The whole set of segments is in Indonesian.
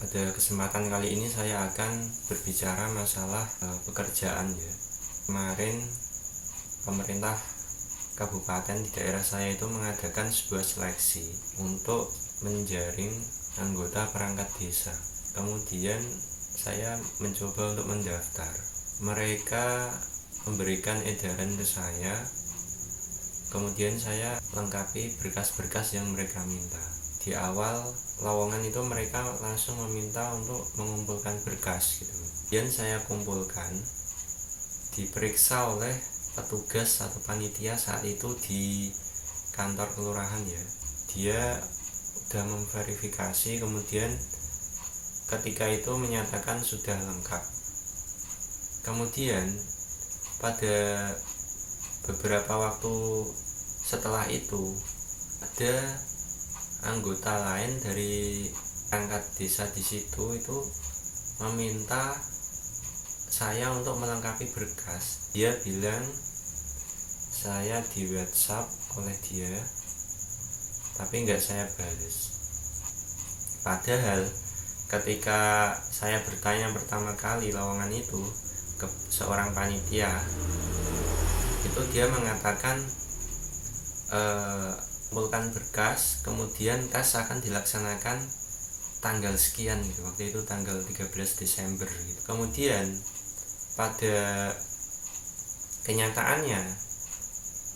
Pada kesempatan kali ini saya akan berbicara masalah pekerjaan ya. Kemarin pemerintah kabupaten di daerah saya itu mengadakan sebuah seleksi untuk menjaring anggota perangkat desa. Kemudian saya mencoba untuk mendaftar. Mereka memberikan edaran ke saya, kemudian saya lengkapi berkas-berkas yang mereka minta. Di awal lowongan itu mereka langsung meminta untuk mengumpulkan berkas gitu. Kemudian saya kumpulkan, diperiksa oleh petugas atau panitia saat itu di kantor kelurahan ya. Dia sudah memverifikasi, kemudian ketika itu menyatakan sudah lengkap. Kemudian pada beberapa waktu setelah itu ada anggota lain dari perangkat desa di situ itu meminta saya untuk melengkapi berkas. Dia bilang saya di WhatsApp oleh dia, tapi nggak saya balas. Padahal ketika saya bertanya pertama kali lowongan itu ke seorang panitia, itu dia mengatakan kumpulkan berkas, kemudian tes akan dilaksanakan tanggal sekian gitu. Waktu itu tanggal 13 Desember gitu. Kemudian pada kenyataannya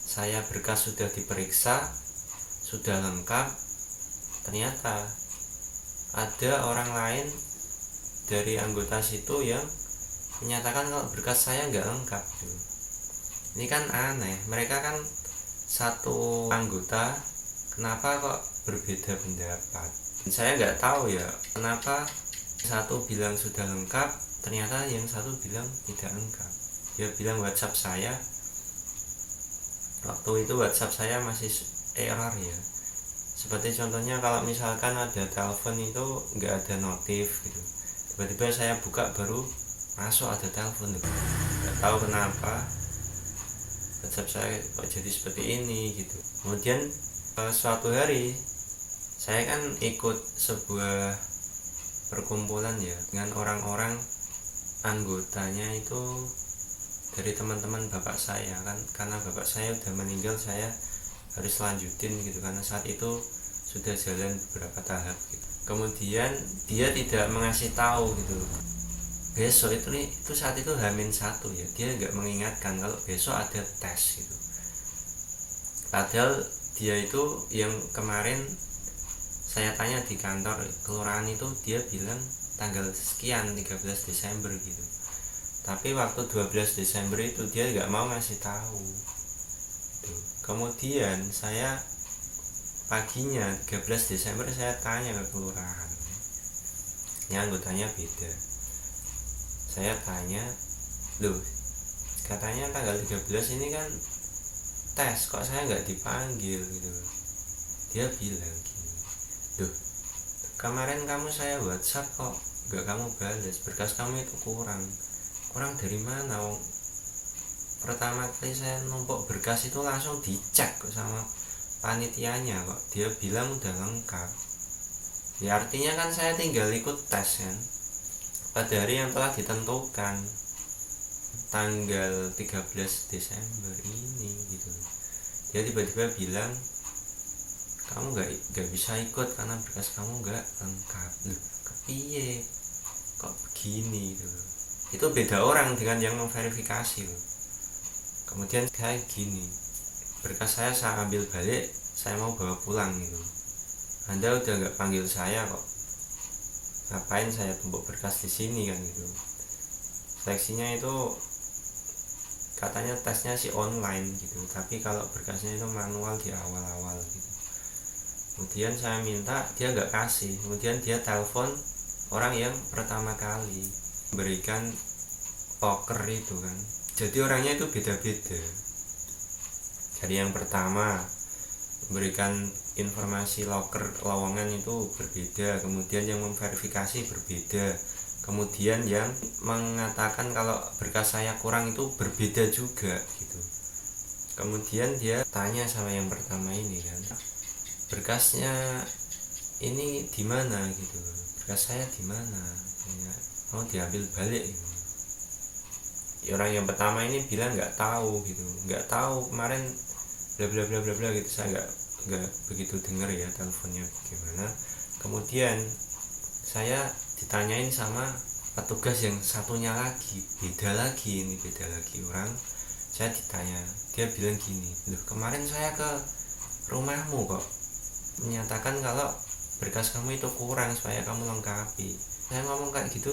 saya berkas sudah diperiksa, sudah lengkap, ternyata ada orang lain dari anggota situ yang menyatakan kalau berkas saya nggak lengkap gitu. Ini kan aneh, mereka kan satu anggota, kenapa kok berbeda pendapat? Saya nggak tahu ya kenapa satu bilang sudah lengkap, ternyata yang satu bilang tidak lengkap. Dia bilang WhatsApp saya, waktu itu WhatsApp saya masih error ya. Seperti contohnya kalau misalkan ada telepon itu nggak ada notif gitu, tiba-tiba saya buka baru masuk ada telepon, nggak tahu kenapa WhatsApp saya kok jadi seperti ini gitu. Kemudian suatu hari saya kan ikut sebuah perkumpulan ya dengan orang-orang anggotanya itu dari teman-teman bapak saya kan, karena bapak saya udah meninggal, saya harus lanjutin gitu karena saat itu sudah jalan beberapa tahap gitu. Kemudian dia tidak mengasih tahu gitu besok itu saat itu H-1 ya, dia nggak mengingatkan kalau besok ada tes gitu. Padahal dia itu yang kemarin saya tanya di kantor kelurahan itu, dia bilang tanggal sekian 13 Desember gitu. Tapi waktu 12 Desember itu dia nggak mau ngasih tahu gitu. Kemudian saya paginya 13 Desember saya tanya ke kelurahan, ini anggotanya beda. Saya tanya, loh katanya tanggal 13 ini kan tes, kok saya nggak dipanggil gitu. Dia bilang gini, loh kemarin kamu saya WhatsApp kok nggak kamu balas, berkas kamu itu kurang dari mana? Pertama kali saya numpuk berkas itu langsung dicek kok sama panitianya, kok dia bilang udah lengkap. Ya artinya kan saya tinggal ikut tes kan pada hari yang telah ditentukan tanggal 13 Desember ini gitu. Dia tiba-tiba bilang kamu nggak bisa ikut karena berkas kamu nggak lengkap. Loh kepiye kok begini gitu. Itu beda orang dengan yang memverifikasi loh. Kemudian saya gini, berkas saya ambil balik, saya mau bawa pulang gitu. Anda udah nggak panggil saya kok, ngapain saya tumpuk berkas di sini kan gitu. Seleksinya itu katanya tesnya sih online gitu, tapi kalau berkasnya itu manual di awal-awal gitu. Kemudian saya minta, dia nggak kasih. Kemudian dia telepon orang yang pertama kali memberikan loker itu kan, jadi orangnya itu beda-beda. Dari yang pertama memberikan informasi loker lowongan itu berbeda, kemudian yang memverifikasi berbeda, kemudian yang mengatakan kalau berkas saya kurang itu berbeda juga gitu. Kemudian dia tanya sama yang pertama ini kan, berkasnya ini di mana gitu, berkas saya di mana ya, mau diambil balik gitu. Orang yang pertama ini bilang nggak tahu gitu, nggak tahu kemarin bla bla bla bla bla gitu. Saya nggak begitu dengar ya teleponnya gimana. Kemudian saya ditanyain sama petugas yang satunya lagi, beda lagi orang. Saya ditanya, dia bilang gini, loh kemarin saya ke rumahmu kok menyatakan kalau berkas kamu itu kurang supaya kamu lengkapi. Saya ngomong kayak gitu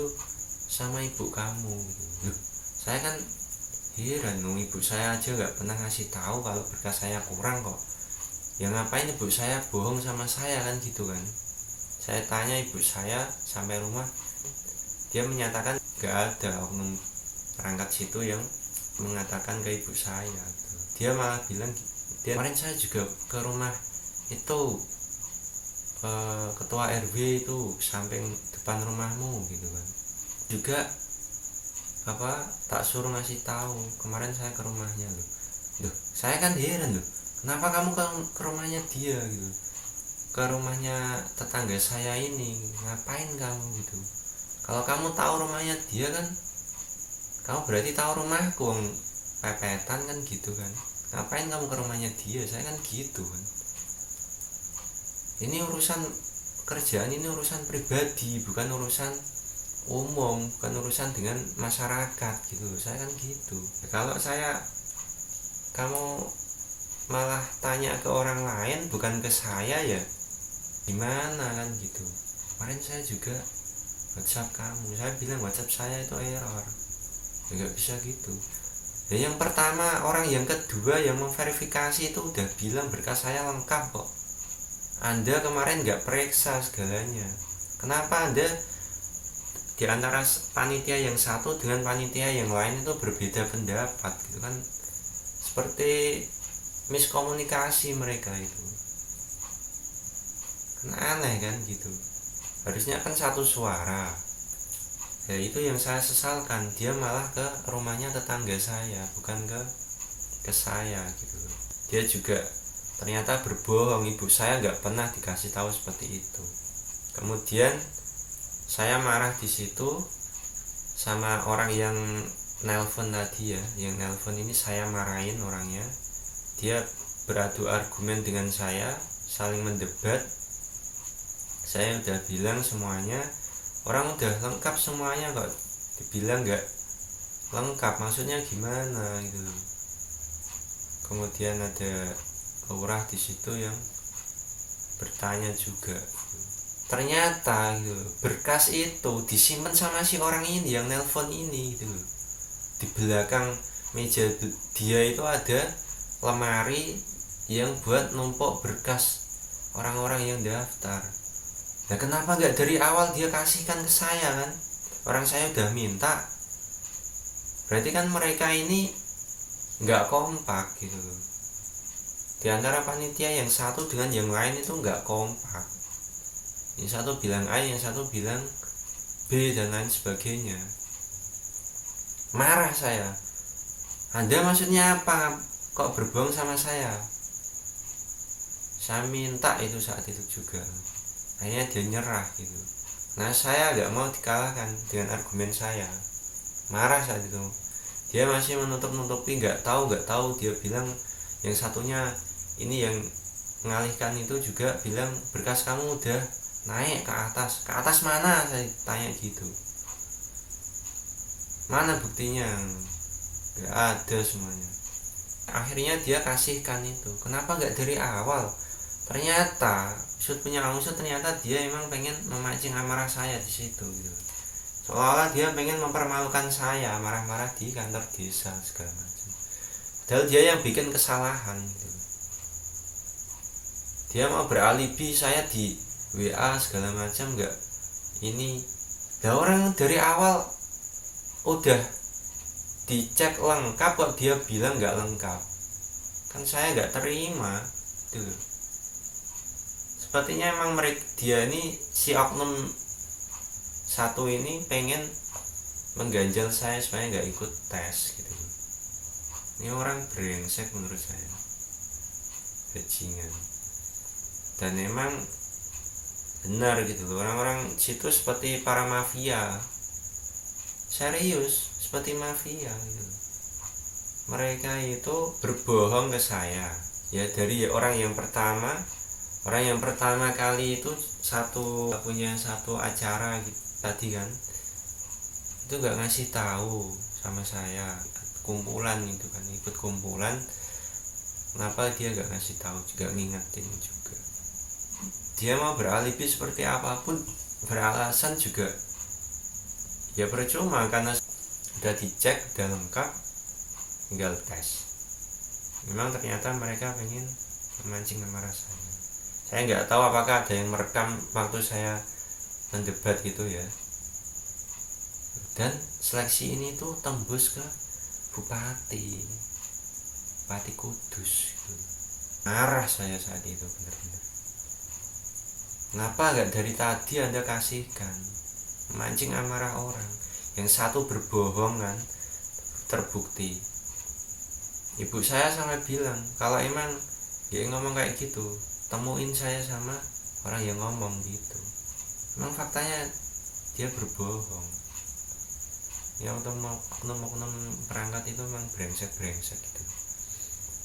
sama ibu kamu gitu. Loh, saya kan heran, ibu saya aja nggak pernah ngasih tahu kalau berkas saya kurang kok. Ya ngapain ibu saya bohong sama saya kan gitu kan. Saya tanya ibu saya sampai rumah, dia menyatakan nggak ada oknum perangkat situ yang mengatakan ke ibu saya. Dia malah bilang, dia kemarin saya juga ke rumah itu ketua RW itu samping depan rumahmu gitu kan, juga tak suruh ngasih tahu kemarin saya ke rumahnya loh. Saya kan heran loh, kenapa kamu ke rumahnya dia gitu, ke rumahnya tetangga saya ini, ngapain kamu gitu. Kalau kamu tahu rumahnya dia kan kamu berarti tahu rumahku, pepetan kan gitu kan, ngapain kamu ke rumahnya dia. Saya kan gitu kan, ini urusan kerjaan, ini urusan pribadi, bukan urusan umum, bukan urusan dengan masyarakat gitu. Saya kan gitu. Kalau kamu malah tanya ke orang lain bukan ke saya, ya gimana kan gitu. Kemarin saya juga WhatsApp kamu, saya bilang WhatsApp saya itu error, ya nggak bisa gitu. Ya yang pertama, orang yang kedua yang memverifikasi itu udah bilang berkas saya lengkap kok. Anda kemarin nggak periksa segalanya. Kenapa Anda di antara panitia yang satu dengan panitia yang lain itu berbeda pendapat gitu kan, seperti miskomunikasi mereka itu kan, aneh kan gitu. Harusnya kan satu suara. Ya itu yang saya sesalkan, dia malah ke rumahnya tetangga saya, bukan ke saya gitu. Dia juga ternyata berbohong, ibu saya nggak pernah dikasih tahu seperti itu. Kemudian saya marah di situ sama orang yang nelpon tadi ya, yang nelpon ini saya marahin orangnya. Dia beradu argumen dengan saya, saling mendebat. Saya udah bilang semuanya, orang udah lengkap semuanya kok dibilang nggak lengkap, maksudnya gimana gitu. Kemudian ada lurah di situ yang bertanya juga, ternyata gitu, berkas itu disimpan sama si orang ini yang nelpon ini gitu. Di belakang meja dia itu ada lemari yang buat numpuk berkas orang-orang yang daftar. Nah kenapa nggak dari awal dia kasihkan ke saya kan, orang saya udah minta. Berarti kan mereka ini nggak kompak gitu. Di antara panitia yang satu dengan yang lain itu nggak kompak. Yang satu bilang A, yang satu bilang B dan lain sebagainya. Marah saya. Anda maksudnya apa? Kok berbohong sama saya? Saya minta itu saat itu juga. Akhirnya dia nyerah gitu. Nah saya nggak mau dikalahkan dengan argumen saya. Marah saat itu. Dia masih menutup-nutupi, nggak tahu. Dia bilang yang satunya ini yang mengalihkan itu juga bilang berkas kamu udah naik ke atas mana, saya tanya gitu. Mana buktinya? Gak ada semuanya. Akhirnya dia kasihkan itu. Kenapa gak dari awal? Ternyata punya maksud, ternyata dia emang pengen memancing amarah saya di situ gitu. Seolah-olah dia pengen mempermalukan saya, marah-marah di kantor desa segala macam. Padahal dia yang bikin kesalahan gitu. Dia mau beralibi saya di WA segala macam, enggak ini. Nah orang dari awal udah dicek lengkap kok dia bilang nggak lengkap, kan saya nggak terima tuh. Sepertinya emang dia ini, si oknum satu ini pengen mengganjal saya supaya nggak ikut tes gitu. Ini orang brengsek menurut saya, bajingan. Dan emang benar gitu loh. Orang-orang situ seperti para mafia, serius seperti mafia gitu. Mereka itu berbohong ke saya ya, dari orang yang pertama kali itu punya satu acara gitu, tadi kan itu gak ngasih tahu sama saya, kumpulan itu kan, ikut kumpulan, kenapa dia gak ngasih tahu juga, ngingetin juga. Dia mau beralibi seperti apapun, beralasan juga ya percuma, karena udah dicek, udah lengkap, tinggal tes. Memang ternyata mereka pengen memancing amarah saya. Saya nggak tahu apakah ada yang merekam waktu saya mendebat gitu ya. Dan seleksi ini tuh tembus ke Bupati Kudus gitu. Marah saya saat itu benar-benar. Kenapa nggak dari tadi Anda kasihkan? Memancing amarah orang. Yang satu berbohong kan, terbukti. Ibu saya sampai bilang, kalau emang dia ngomong kayak gitu, temuin saya sama orang yang ngomong gitu. Memang faktanya dia berbohong. Yang oknum perangkat itu memang brengsek gitu.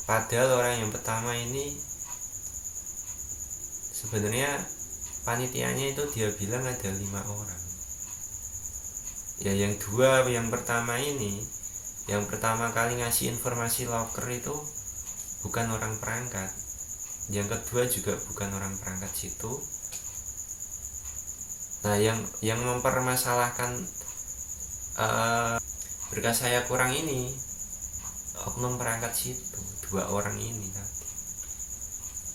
Padahal orang yang pertama ini sebenarnya panitianya itu dia bilang ada 5 orang. Ya yang pertama ini, yang pertama kali ngasih informasi loker itu bukan orang perangkat, yang kedua juga bukan orang perangkat situ. Nah yang mempermasalahkan berkas saya kurang ini oknum perangkat situ, 2 orang ini tadi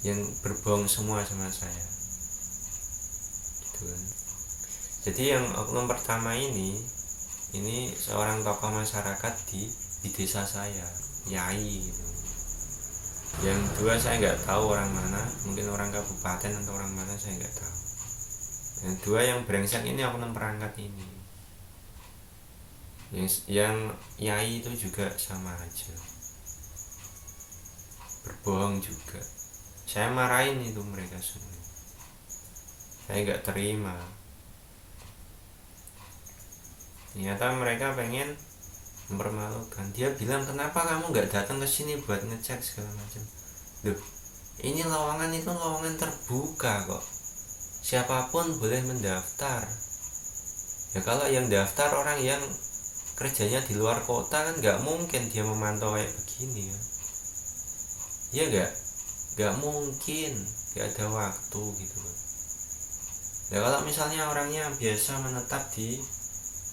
yang berbohong semua sama saya gitu kan. Jadi yang oknum pertama ini seorang tokoh masyarakat di desa saya, yai gitu. Yang dua saya nggak tahu orang mana, mungkin orang kabupaten atau orang mana, saya nggak tahu. Yang dua yang brengsek ini oknum perangkat ini. Yang yai itu juga sama aja, berbohong juga. Saya marahin itu mereka semua, saya nggak terima. Ternyata mereka pengen mempermalukan. Dia bilang, kenapa kamu nggak datang ke sini buat ngecek segala macam. Loh, ini lowongan itu lowongan terbuka kok, siapapun boleh mendaftar. Ya kalau yang daftar orang yang kerjanya di luar kota kan nggak mungkin dia memantau kayak begini ya. Ya nggak mungkin, nggak ada waktu gitu loh. Ya kalau misalnya orangnya biasa menetap di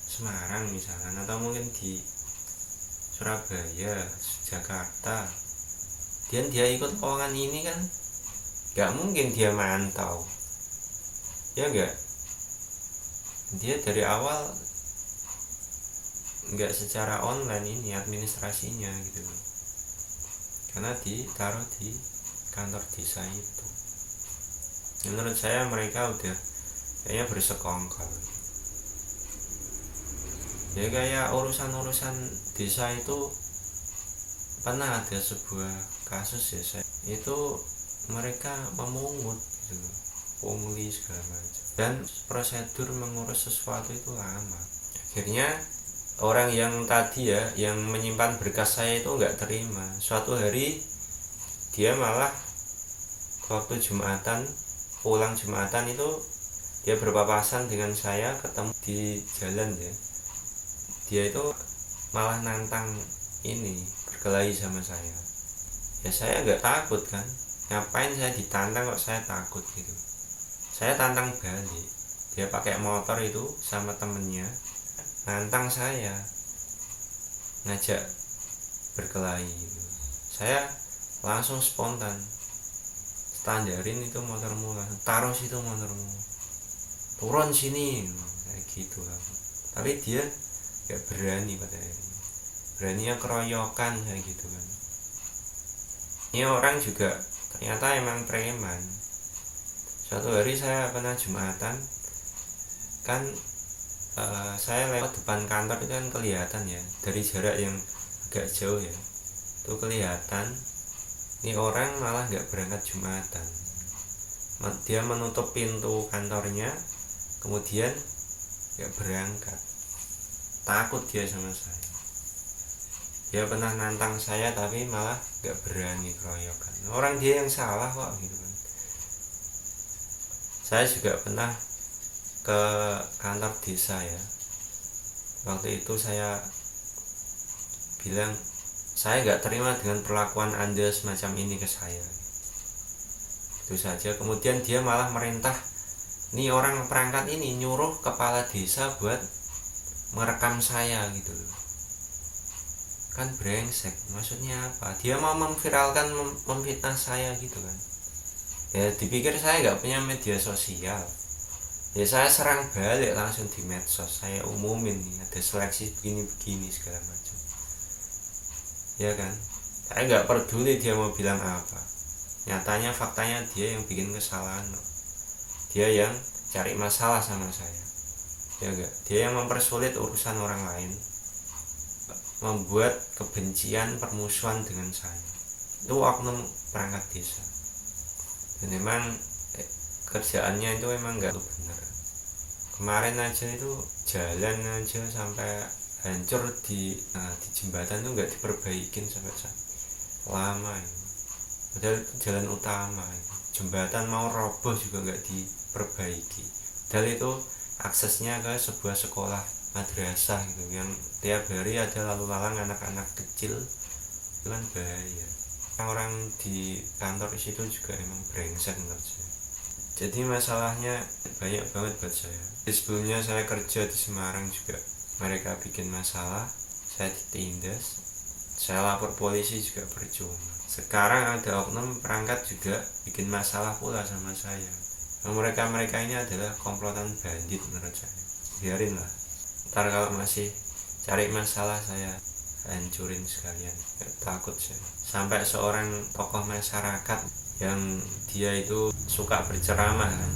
Semarang misalkan, atau mungkin di Surabaya, Jakarta, dan dia ikut lowongan ini kan nggak mungkin dia mantau, ya nggak. Dia dari awal nggak secara online ini administrasinya gitu, karena ditaruh di kantor desa itu. Menurut saya mereka udah kayaknya bersekongkol. Ya kayak urusan desa itu pernah ada sebuah kasus ya, itu mereka memungut gitu, pungli segala macam, dan prosedur mengurus sesuatu itu lama. Akhirnya orang yang tadi ya, yang menyimpan berkas saya itu nggak terima. Suatu hari dia malah waktu pulang Jumatan itu dia berpapasan dengan saya, ketemu di jalan ya. Dia itu malah nantang ini, berkelahi sama saya. Ya saya nggak takut kan, ngapain saya ditantang kok saya takut gitu. Saya tantang balik. Dia pakai motor itu sama temennya nantang saya, ngajak berkelahi gitu. Saya langsung spontan standarin itu motormu, taruh situ motormu, turun sini, kayak gitu lah. Tapi dia gak berani pada akhirnya, beraninya keroyokan kayak gitu kan. Ini orang juga ternyata emang preman. Suatu hari saya pernah Jumatan kan, saya lewat depan kantor itu kan kelihatan ya, dari jarak yang agak jauh ya, itu kelihatan ini orang malah gak berangkat Jumatan. dia menutup pintu kantornya, kemudian ya berangkat. Takut dia sama saya. Dia pernah nantang saya tapi malah gak berani keroyokan. Orang dia yang salah kok gitu kan. Saya juga pernah ke kantor desa ya. Waktu itu saya bilang, saya gak terima dengan perlakuan Anda semacam ini ke saya. Itu saja. Kemudian dia malah merintah, nih orang perangkat ini nyuruh kepala desa buat merekam saya gitu loh. Kan brengsek. Maksudnya apa? Dia mau memviralkan, memfitnah saya gitu kan. Ya dipikir saya gak punya media sosial. Ya saya serang balik langsung di medsos. Saya umumin nih, ada seleksi begini-begini segala macam. Ya kan? Saya gak peduli dia mau bilang apa. Nyatanya faktanya dia yang bikin kesalahan. Dia yang cari masalah sama saya. Ya gak? Dia yang mempersulit urusan orang lain, membuat kebencian, permusuhan dengan saya. Itu oknum perangkat desa. Dan memang kerjaannya itu memang gak benar. Kemarin aja itu jalan aja sampai hancur di jembatan itu gak diperbaikin sampai saat lama itu. Padahal jalan utama itu. Jembatan mau roboh juga gak diperbaiki. Padahal itu aksesnya ke sebuah sekolah madrasah gitu yang tiap hari ada lalu lalang anak-anak kecil, itu kan bahaya. Orang di kantor di situ juga emang brengsek menurut saya. Jadi masalahnya banyak banget buat saya. Sebelumnya saya kerja di Semarang juga, mereka bikin masalah, saya ditindas, saya lapor polisi juga percuma. Sekarang ada oknum perangkat juga bikin masalah pula sama saya. Mereka ini adalah komplotan bandit menurut saya. Biarin lah. Ntar kalau masih cari masalah saya hancurin sekalian. Gak takut saya. Sampai seorang tokoh masyarakat yang dia itu suka berceramah kan.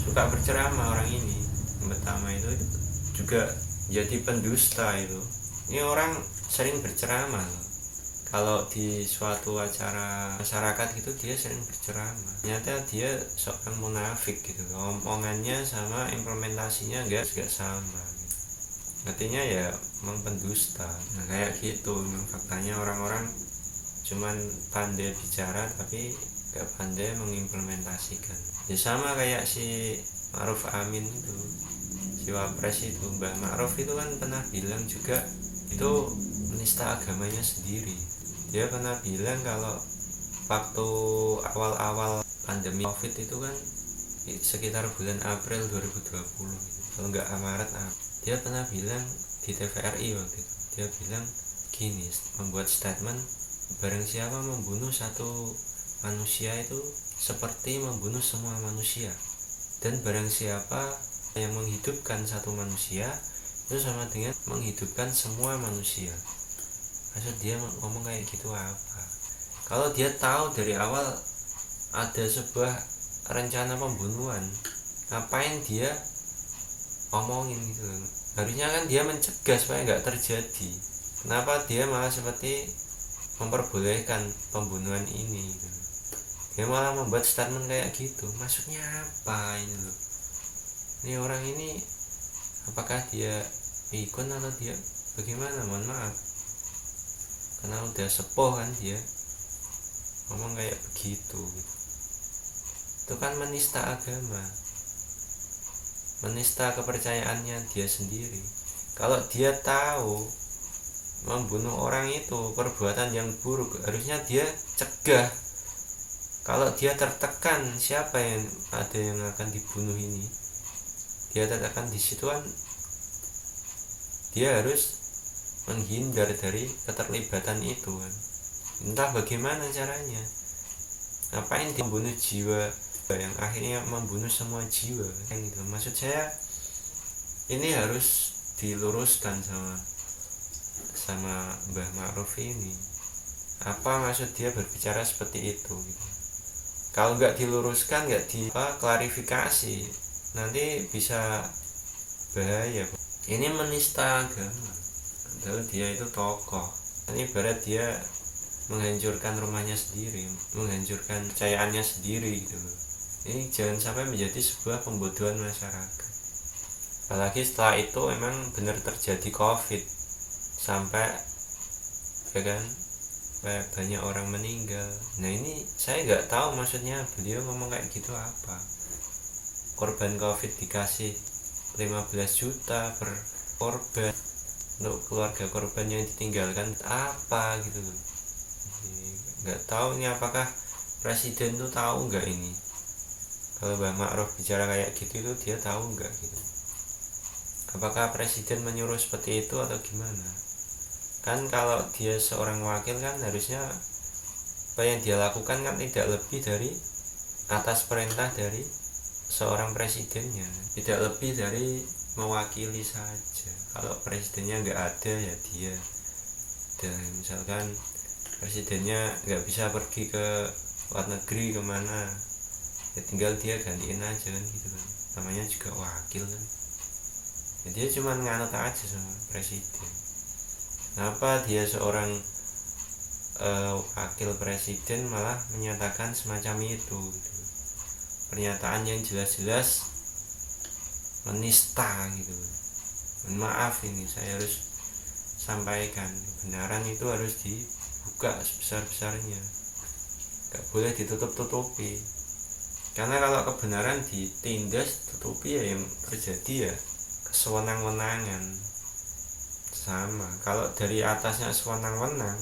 Suka berceramah orang ini. Yang pertama itu juga jadi pendusta itu. Ini orang sering berceramah loh. Kalau di suatu acara masyarakat gitu dia sering berceramah. Ternyata dia seorang munafik gitu. Omongannya sama implementasinya enggak sama gitu. Artinya ya memang pendusta. Nah kayak gitu. Faktanya orang-orang cuman pandai bicara tapi gak pandai mengimplementasikan. Ya sama kayak si Ma'ruf Amin itu, si Wapres itu, Mbah Ma'ruf itu kan pernah bilang juga itu menista agamanya sendiri. Dia pernah bilang kalau waktu awal-awal pandemi COVID itu kan sekitar bulan April 2020 gitu. Kalau nggak Maret, dia pernah bilang di TVRI waktu itu, dia bilang gini, membuat statement, barang siapa membunuh satu manusia itu seperti membunuh semua manusia, dan barang siapa yang menghidupkan satu manusia itu sama dengan menghidupkan semua manusia. Maksud dia ngomong kayak gitu apa? Kalau dia tahu dari awal ada sebuah rencana pembunuhan, ngapain dia ngomongin gitu? Harusnya kan dia mencegah supaya nggak terjadi. Kenapa dia malah seperti memperbolehkan pembunuhan ini gitu? Dia malah membuat statement kayak gitu. Maksudnya apa ini loh? Ini orang ini apakah dia pikun atau dia bagaimana? Mohon maaf, karena udah sepuh kan dia ngomong kayak begitu gitu. Itu kan menista agama, menista kepercayaannya dia sendiri. Kalau dia tahu membunuh orang itu perbuatan yang buruk, harusnya dia cegah. Kalau dia tertekan siapa yang ada yang akan dibunuh ini, dia tertekan di situ kan, dia harus menghindar dari keterlibatan itu kan. Entah bagaimana caranya. Ngapain dia membunuh jiwa yang akhirnya membunuh semua jiwa kan gitu. Maksud saya ini harus diluruskan sama Mbah Ma'ruf ini. Apa maksud dia berbicara seperti itu gitu. Kalau nggak diluruskan, nggak klarifikasi, nanti bisa bahaya. Ini menista agama. Padahal dia itu tokoh. Ini ibarat dia menghancurkan rumahnya sendiri, menghancurkan kepercayaannya sendiri gitu loh. Ini jangan sampai menjadi sebuah pembodohan masyarakat. Apalagi setelah itu memang benar terjadi COVID sampai ya kan banyak orang meninggal. Nah ini saya nggak tahu maksudnya beliau ngomong kayak gitu apa. Korban COVID dikasih 15 juta per korban, untuk keluarga korban yang ditinggalkan apa gitu loh. Nggak tahu ini apakah presiden tuh tahu nggak ini, kalau Mbak Ma'ruf bicara kayak gitu itu dia tahu nggak gitu, apakah presiden menyuruh seperti itu atau gimana. Kan kalau dia seorang wakil kan harusnya apa yang dia lakukan kan tidak lebih dari atas perintah dari seorang presidennya, tidak lebih dari mewakili saja. Kalau presidennya nggak ada ya dia, dan misalkan presidennya nggak bisa pergi ke luar negeri kemana, ya tinggal dia gantiin aja kan gitu kan, namanya juga wakil kan ya, dia cuma nganut aja sama presiden. Kenapa dia seorang wakil presiden malah menyatakan semacam itu gitu. Pernyataan yang jelas-jelas menista gitu. Maaf ini saya harus sampaikan, kebenaran itu harus dibuka sebesar-besarnya, gak boleh ditutup-tutupi, karena kalau kebenaran ditindas tutupi ya yang terjadi ya kesewenang-wenangan. Sama kalau dari atasnya sewenang-wenang,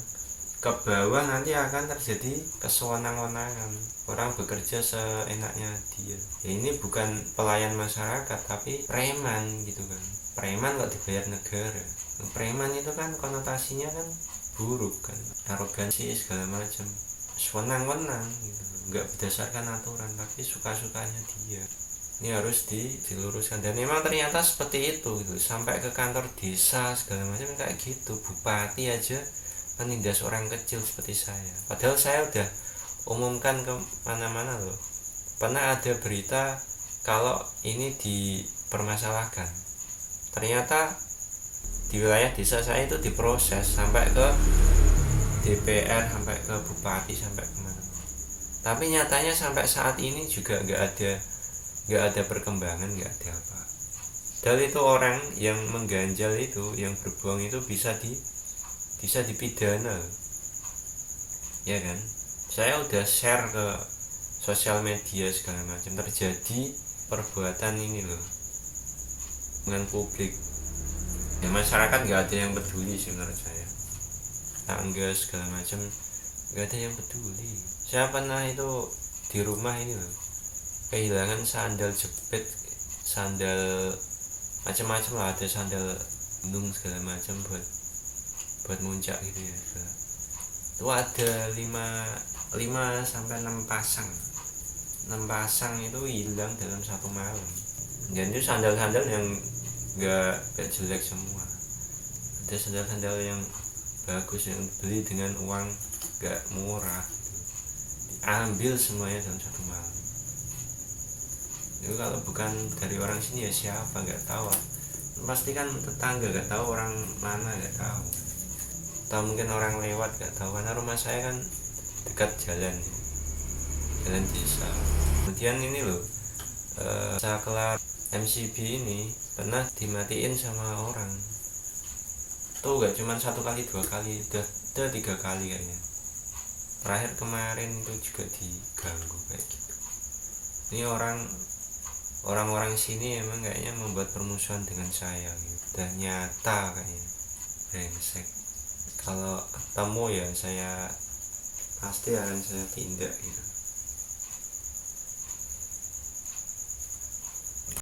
ke bawah nanti akan terjadi kesewenang-wenangan, orang bekerja seenaknya dia ya. Ini bukan pelayan masyarakat tapi preman gitu kan. Preman kok dibayar negara. Preman itu kan konotasinya kan buruk kan, arogansi segala macam, sewenang-wenang gitu, nggak berdasarkan aturan tapi suka-sukanya dia. Ini harus diluruskan, dan memang ternyata seperti itu gitu. Sampai ke kantor desa segala macam kayak gitu, bupati aja menindas orang kecil seperti saya, padahal saya udah umumkan ke mana-mana loh. Pernah ada berita kalau ini dipermasalahkan, ternyata di wilayah desa saya itu diproses sampai ke DPR, sampai ke bupati, sampai kemana. Tapi nyatanya sampai saat ini juga nggak ada perkembangan, nggak ada apa. Dan itu orang yang mengganjal itu, yang berbohong itu bisa dipidana, ya kan. Saya udah share ke sosial media segala macam, terjadi perbuatan ini loh dengan publik. Ya masyarakat nggak ada yang peduli sih menurut saya, tangga segala macam nggak ada yang peduli. Saya pernah itu di rumah ini loh kehilangan sandal jepit, sandal macam-macam lah, ada sandal gunung segala macam buat muncak gitu ya. Itu ada 5 sampai 6 pasang. 6 pasang itu hilang dalam satu malam. Dan itu sandal-sandal yang enggak jelek semua. Ada sandal-sandal yang bagus yang beli dengan uang enggak murah gitu. Diambil semuanya dalam satu malam. Itu kalau bukan dari orang sini ya siapa, nggak tahu. Pasti kan tetangga, nggak tahu orang mana, nggak tahu. Atau mungkin orang lewat, nggak tahu, karena rumah saya kan dekat jalan desa. Kemudian ini loh, saklar MCB ini pernah dimatiin sama orang. Tuh nggak cuma 1 kali 2 kali, udah 3 kali kayaknya. Terakhir kemarin itu juga diganggu kayak gitu. Ini orang-orang sini emang kayaknya membuat permusuhan dengan saya gitu. Dan nyata kayaknya brengsek. Kalau ketemu ya saya pasti akan saya tindak gitu.